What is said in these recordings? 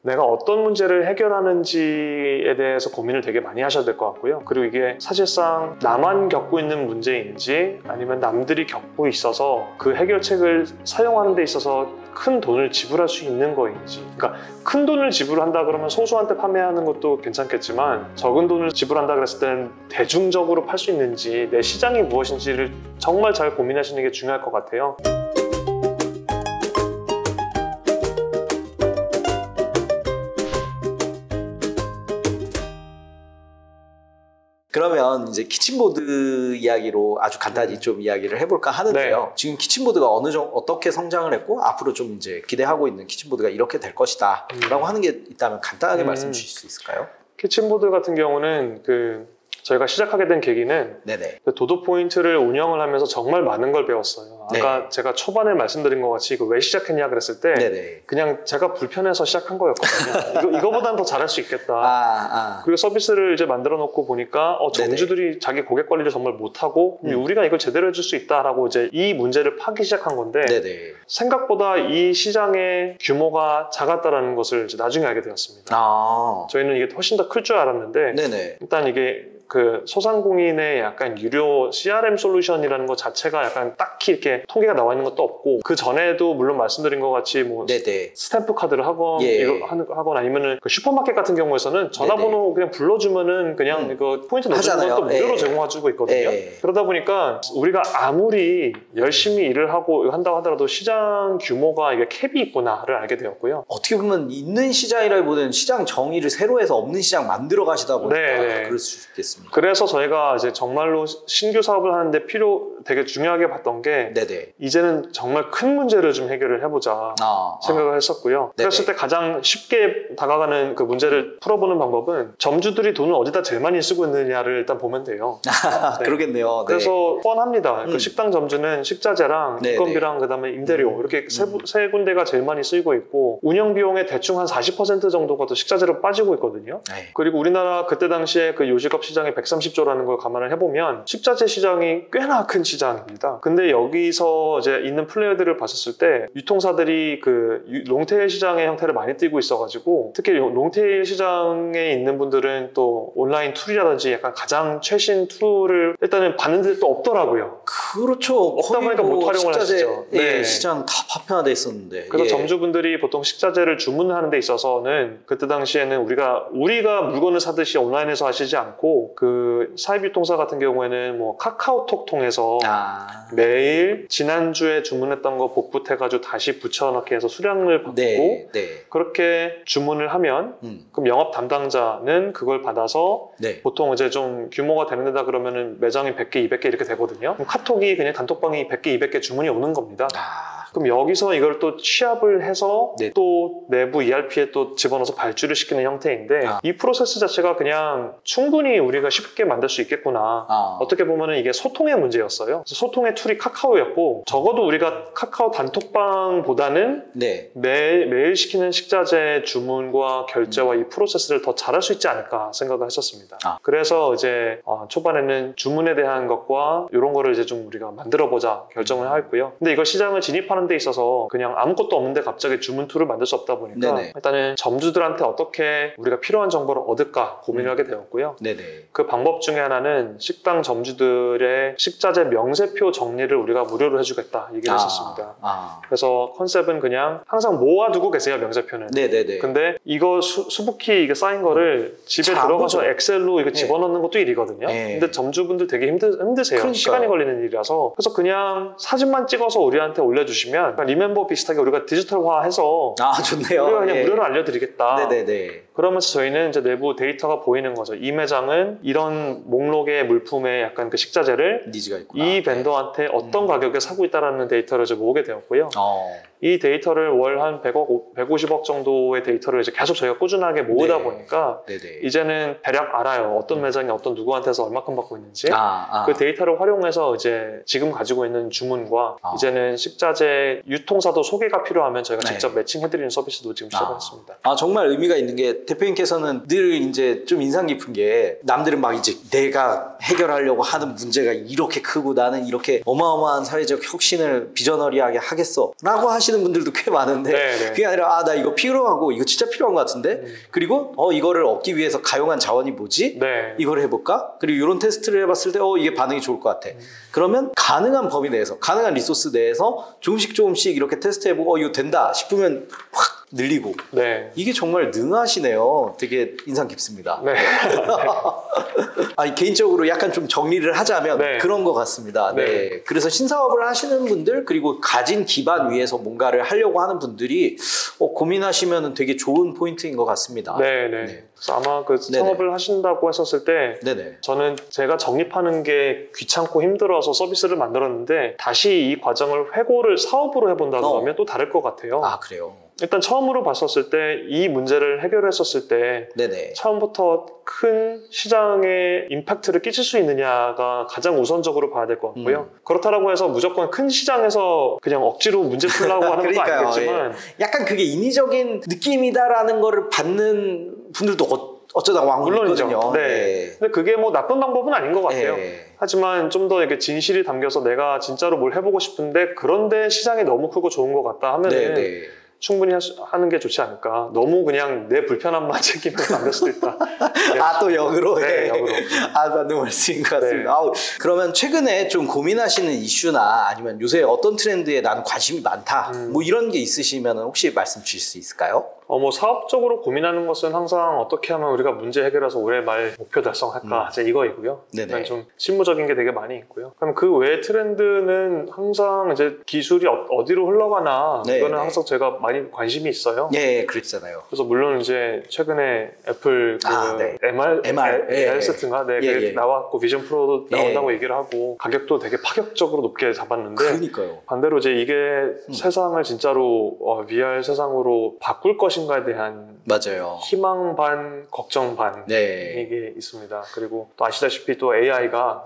내가 어떤 문제를 해결하는지에 대해서 고민을 되게 많이 하셔야 될 것 같고요. 그리고 이게 사실상 나만 겪고 있는 문제인지 아니면 남들이 겪고 있어서 그 해결책을 사용하는 데 있어서 큰 돈을 지불할 수 있는 거인지, 그러니까 큰 돈을 지불한다 그러면 소수한테 판매하는 것도 괜찮겠지만 적은 돈을 지불한다 그랬을 때는 대중적으로 팔 수 있는지 내 시장이 무엇인지를 정말 잘 고민하시는 게 중요할 것 같아요. 그러면 이제 키친보드 이야기로 아주 간단히 좀 이야기를 해볼까 하는데요. 네. 지금 키친보드가 어떻게 성장을 했고 앞으로 좀 이제 기대하고 있는 키친보드가 이렇게 될 것이다 라고 하는 게 있다면 간단하게 말씀 주실 수 있을까요? 키친보드 같은 경우는 저희가 시작하게 된 계기는 네네. 도도 포인트를 운영을 하면서 정말 많은 걸 배웠어요. 아까 네. 제가 초반에 말씀드린 것 같이 이거 왜 시작했냐 그랬을 때 네네. 그냥 제가 불편해서 시작한 거였거든요. 이거보다는 더 잘할 수 있겠다. 그리고 서비스를 이제 만들어 놓고 보니까 점주들이 자기 고객 관리를 정말 못하고 우리가 이걸 제대로 해줄 수 있다라고 이제 이 문제를 파기 시작한 건데 네네. 생각보다 이 시장의 규모가 작았다라는 것을 이제 나중에 알게 되었습니다. 저희는 이게 훨씬 더 클 줄 알았는데 네네. 일단 이게 소상공인의 약간 유료 CRM 솔루션이라는 것 자체가 약간 딱히 이렇게 통계가 나와 있는 것도 없고, 그 전에도 물론 말씀드린 것 같이 뭐 네네. 스탬프 카드를 하건 하건 아니면은 슈퍼마켓 같은 경우에서는 전화번호 네네. 그냥 불러주면은 그냥 이거 포인트 넣어주는 것도 무료로 제공해주고 있거든요. 그러다 보니까 우리가 아무리 열심히 일을 하고 한다고 하더라도 시장 규모가 이게 캡이 있구나를 알게 되었고요. 어떻게 보면 있는 시장이라기보다는 시장 정의를 새로 해서 없는 시장 만들어 가시다 보니까 그럴 수 있겠습니다. 그래서 저희가 이제 정말로 신규 사업을 하는데 되게 중요하게 봤던 게 이제는 정말 큰 문제를 좀 해결을 해보자 생각을 했었고요. 그랬을 때 가장 쉽게 다가가는 그 문제를 풀어보는 방법은 점주들이 돈을 어디다 제일 많이 쓰고 있느냐를 일단 보면 돼요. 그러겠네요. 그래서 뻔합니다. 그 식당 점주는 식자재랑 인건비랑 그다음에 임대료 이렇게 세 군데가 제일 많이 쓰이고 있고, 운영 비용의 대충 한 40% 정도가 또 식자재로 빠지고 있거든요. 그리고 우리나라 그때 당시에 그 요식업 시장이 130조라는 걸 감안을 해보면 식자재 시장이 꽤나 큰 시장입니다. 근데 여기서 이제 있는 플레이어들을 봤었을 때 유통사들이 롱테일 시장의 형태를 많이 띠고 있어가지고, 특히 롱테일 시장에 있는 분들은 또 온라인 툴이라든지 약간 가장 최신 툴을 일단은 봤는데 또 없더라고요. 그렇죠. 없다 보니까 못 활용을 하시죠. 시장 다 파편화돼 있었는데. 그래서 점주분들이 보통 식자재를 주문하는 데 있어서는 그때 당시에는 우리가 물건을 사듯이 온라인에서 하시지 않고 사입유통사 같은 경우에는 뭐 카카오톡 통해서 매일 지난주에 주문했던 거 복붙해가지고 다시 붙여넣기 해서 수량을 받고 그렇게 주문을 하면 그럼 영업 담당자는 그걸 받아서 보통 이제 좀 규모가 되는 데다 그러면은 매장이 100개, 200개 이렇게 되거든요. 그럼 카톡이 그냥 단톡방이 100개, 200개 주문이 오는 겁니다. 그럼 여기서 이걸 또 취합을 해서 또 내부 ERP에 또 집어넣어서 발주를 시키는 형태인데 이 프로세스 자체가 그냥 충분히 우리가 쉽게 만들 수 있겠구나. 어떻게 보면은 이게 소통의 문제였어요. 그래서 소통의 툴이 카카오였고, 적어도 우리가 카카오 단톡방보다는 매일 시키는 식자재 주문과 결제와 이 프로세스를 더 잘할 수 있지 않을까 생각을 했었습니다. 그래서 이제 초반에는 주문에 대한 것과 이런 거를 이제 좀 우리가 만들어보자 결정을 하였고요. 근데 이걸 시장을 진입하는 데 있어서 그냥 아무것도 없는데 갑자기 주문 툴을 만들 수 없다 보니까 일단은 점주들한테 어떻게 우리가 필요한 정보를 얻을까 고민을 하게 되었고요. 그 방법 중에 하나는 식당 점주들의 식자재 명세표 정리를 우리가 무료로 해주겠다 얘기를 했었습니다. 그래서 컨셉은 그냥 항상 모아두고 계세요, 명세표는. 근데 이거 수북히 이게 쌓인 거를 집에 들어가서 엑셀로 이거 집어넣는 것도 일이거든요. 근데 점주분들 되게 힘드세요. 그러니까요. 시간이 걸리는 일이라서. 그래서 그냥 사진만 찍어서 우리한테 올려주시면 리멤버 비슷하게 우리가 디지털화해서 좋네요. 우리가 그냥 무료로 알려드리겠다. 그러면서 저희는 이제 내부 데이터가 보이는 거죠. 이 매장은 이런 목록의 물품의 약간 그 식자재를 이 벤더한테 어떤 가격에 사고 있다는 데이터를 이제 모으게 되었고요. 이 데이터를 월 한 100억, 150억 정도의 데이터를 이제 계속 저희가 꾸준하게 모으다 보니까 이제는 대략 알아요. 어떤 매장이 어떤 누구한테서 얼마큼 받고 있는지. 그 데이터를 활용해서 이제 지금 가지고 있는 주문과 이제는 식자재 실제 유통사도 소개가 필요하면 저희가 네. 직접 매칭해드리는 서비스도 지금 시작했습니다. 정말 의미가 있는 게 대표님께서는 늘 이제 좀 인상 깊은 게 남들은 막 이제 내가 해결하려고 하는 문제가 이렇게 크고 나는 이렇게 어마어마한 사회적 혁신을 비저너리하게 하겠어 라고 하시는 분들도 꽤 많은데 네네. 그게 아니라 나 이거 필요하고 이거 진짜 필요한 것 같은데 그리고 이거를 얻기 위해서 가용한 자원이 뭐지? 네. 이걸 해볼까? 그리고 이런 테스트를 해봤을 때 이게 반응이 좋을 것 같아. 그러면 가능한 범위 내에서 가능한 리소스 내에서 조금씩 이렇게 테스트해보고 이거 된다 싶으면 확 늘리고 네. 이게 정말 능하시네요. 되게 인상 깊습니다. 네. 개인적으로 약간 좀 정리를 하자면 네. 그런 것 같습니다. 네. 네. 그래서 신사업을 하시는 분들 그리고 가진 기반 위에서 뭔가를 하려고 하는 분들이 고민하시면 되게 좋은 포인트인 것 같습니다. 네네. 네. 그래서 아마 그 창업을 하신다고 했었을 때 네네. 저는 제가 적립하는 게 귀찮고 힘들어서 서비스를 만들었는데 다시 이 과정을 회고를 사업으로 해본다 그러면 또 다를 것 같아요. 그래요? 일단 처음으로 봤었을 때 이 문제를 해결했었을 때 네네. 처음부터 큰 시장에 임팩트를 끼칠 수 있느냐가 가장 우선적으로 봐야 될 것 같고요. 그렇다고 해서 무조건 큰 시장에서 그냥 억지로 문제 풀라고 하는 것도 아니겠지만 약간 그게 인위적인 느낌이다라는 거를 받는 분들도 어쩌다 왕 물론이죠. 있거든요. 네. 근데 그게 뭐 나쁜 방법은 아닌 것 같아요. 네. 하지만 좀 더 이렇게 진실이 담겨서 내가 진짜로 뭘 해보고 싶은데 그런데 시장이 너무 크고 좋은 것 같다 하면은 충분히 하는 게 좋지 않을까. 너무 그냥 내 불편함만 챙기면서 안 될 수도 있다. 또 역으로? 네, 역으로. 맞는 말씀인 것 같습니다. 네. 그러면 최근에 좀 고민하시는 이슈나 아니면 요새 어떤 트렌드에 나는 관심이 많다 뭐 이런 게 있으시면 혹시 말씀 주실 수 있을까요? 뭐 사업적으로 고민하는 것은 항상 어떻게 하면 우리가 문제 해결해서 올해 말 목표 달성할까 이제 이거이고요. 일단 좀 실무적인 게 되게 많이 있고요. 그럼 그 외의 트렌드는 항상 이제 기술이 어디로 흘러가나 이거는 항상 제가 많이 관심이 있어요. 네, 그랬잖아요. 그래서 물론 이제 최근에 애플 MR 세트인가 나왔고 비전 프로도 나온다고 얘기를 하고 가격도 되게 파격적으로 높게 잡았는데 그러니까요. 반대로 이제 이게 세상을 진짜로 VR 세상으로 바꿀 것인가에 대한 맞아요. 희망 반 걱정 반 이게 있습니다. 그리고 또 아시다시피 또 AI가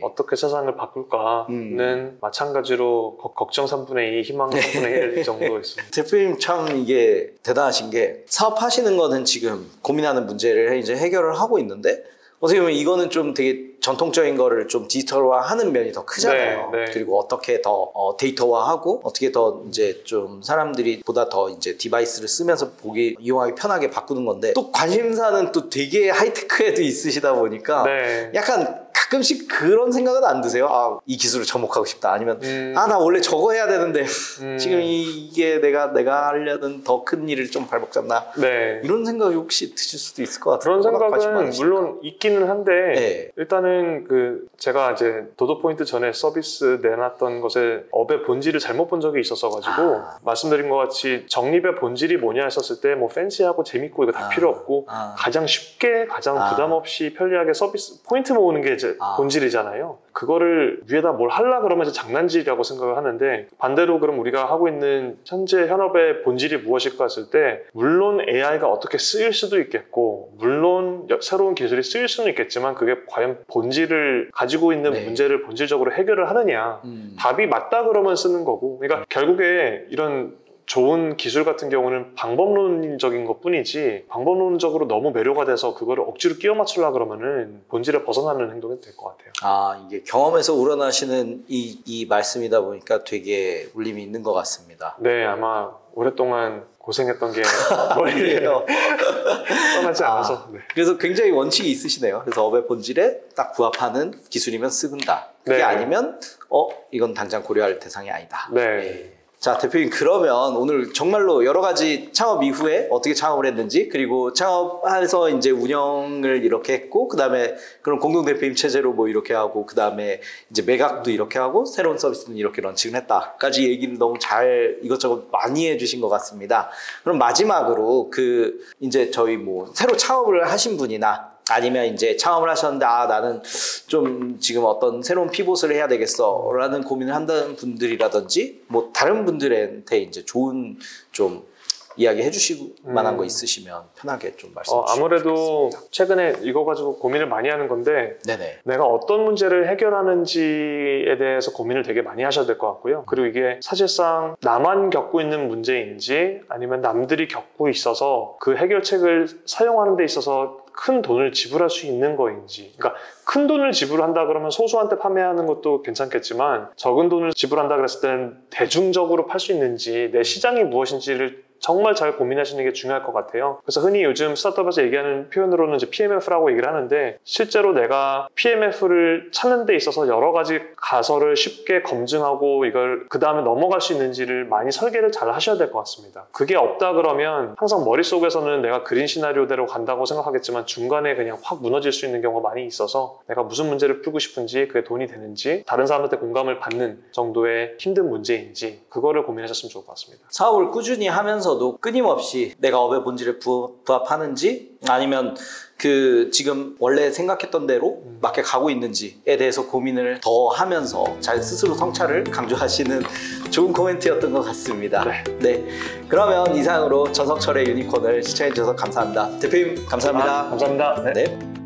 어떻게 세상을 바꿀까는 마찬가지로 걱정 3분의 2 희망 3분의 1 정도 있습니다. 대표님 참 이게 대단하신 게 사업하시는 거는 지금 고민하는 문제를 이제 해결을 하고 있는데 어떻게 보면 이거는 좀 되게 전통적인 거를 좀 디지털화하는 면이 더 크잖아요. 그리고 어떻게 더 데이터화하고 어떻게 더 이제 좀 사람들이 보다 더 이제 디바이스를 쓰면서 이용하기 편하게 바꾸는 건데 또 관심사는 또 되게 하이테크에도 있으시다 보니까 약간 가끔씩 그런 생각은 안 드세요? 이 기술을 접목하고 싶다. 아니면 나 원래 저거 해야 되는데 지금 이게 내가 하려는 더 큰 일을 좀 발목 잡나? 이런 생각이 혹시 드실 수도 있을 것 같아요. 그런 생각은 물론 있기는 한데 일단은 제가 이제 도도포인트 전에 서비스 내놨던 것에 업의 본질을 잘못 본 적이 있었어 가지고 말씀드린 것 같이 적립의 본질이 뭐냐 했었을 때 뭐 팬시하고 재밌고 이거 다 필요 없고 가장 쉽게 가장 부담 없이 편리하게 서비스 포인트 모으는 게 이제 본질이잖아요. 그거를 위에다 뭘 하려 그러면 이제 장난질이라고 생각을 하는데 반대로 그럼 우리가 하고 있는 현재 현업의 본질이 무엇일까 했을 때 물론 AI가 어떻게 쓰일 수도 있겠고 물론 새로운 기술이 쓰일 수는 있겠지만 그게 과연 본질을 가지고 있는 문제를 본질적으로 해결을 하느냐 답이 맞다 그러면 쓰는 거고 그러니까 결국에 이런 좋은 기술 같은 경우는 방법론적인 것 뿐이지 방법론적으로 너무 매료가 돼서 그거를 억지로 끼워 맞추려고 그러면은 본질을 벗어나는 행동이 될 것 같아요. 이게 경험에서 우러나시는 이 말씀이다 보니까 되게 울림이 있는 것 같습니다. 네, 아마 오랫동안 고생했던 게 머리에 떠나지 않아서. 그래서 굉장히 원칙이 있으시네요. 그래서 업의 본질에 딱 부합하는 기술이면 쓰근다. 그게 아니면 이건 당장 고려할 대상이 아니다. 자, 대표님 그러면 오늘 정말로 여러 가지 창업 이후에 어떻게 창업을 했는지 그리고 창업해서 이제 운영을 이렇게 했고 그 다음에 그런 공동대표님 체제로 뭐 이렇게 하고 그 다음에 이제 매각도 이렇게 하고 새로운 서비스는 이렇게 런칭을 했다까지 얘기를 너무 잘 이것저것 많이 해주신 것 같습니다. 그럼 마지막으로 이제 저희 뭐 새로 창업을 하신 분이나 아니면 이제 창업을 하셨는데 나는 좀 지금 어떤 새로운 피봇을 해야 되겠어 라는 고민을 한다는 분들이라든지 뭐 다른 분들한테 이제 좋은 좀 이야기해 주실 만한 거 있으시면 편하게 좀 말씀해 주시면 아무래도 좋겠습니다. 최근에 이거 가지고 고민을 많이 하는 건데 네네. 내가 어떤 문제를 해결하는지에 대해서 고민을 되게 많이 하셔야 될 것 같고요. 그리고 이게 사실상 나만 겪고 있는 문제인지 아니면 남들이 겪고 있어서 그 해결책을 사용하는 데 있어서 큰 돈을 지불할 수 있는 거인지, 그러니까 큰 돈을 지불한다 그러면 소수한테 판매하는 것도 괜찮겠지만 적은 돈을 지불한다 그랬을 때는 대중적으로 팔 수 있는지 내 시장이 무엇인지를 정말 잘 고민하시는 게 중요할 것 같아요. 그래서 흔히 요즘 스타트업에서 얘기하는 표현으로는 이제 PMF라고 얘기를 하는데, 실제로 내가 PMF를 찾는 데 있어서 여러 가지 가설을 쉽게 검증하고 이걸 그 다음에 넘어갈 수 있는지를 많이 설계를 잘 하셔야 될 것 같습니다. 그게 없다 그러면 항상 머릿속에서는 내가 그린 시나리오대로 간다고 생각하겠지만 중간에 그냥 확 무너질 수 있는 경우가 많이 있어서 내가 무슨 문제를 풀고 싶은지, 그게 돈이 되는지, 다른 사람한테 공감을 받는 정도의 힘든 문제인지, 그거를 고민하셨으면 좋을 것 같습니다. 사업을 꾸준히 하면서 도 끊임없이 내가 업의 본질에 부합하는지, 아니면 그 지금 원래 생각했던 대로 맞게 가고 있는지에 대해서 고민을 더 하면서 잘 스스로 성찰을 강조하시는 좋은 코멘트였던 것 같습니다. 네. 그러면 이상으로 전석철의 유니콘을 시청해 주셔서 감사합니다. 대표님 감사합니다. 감사합니다. 네.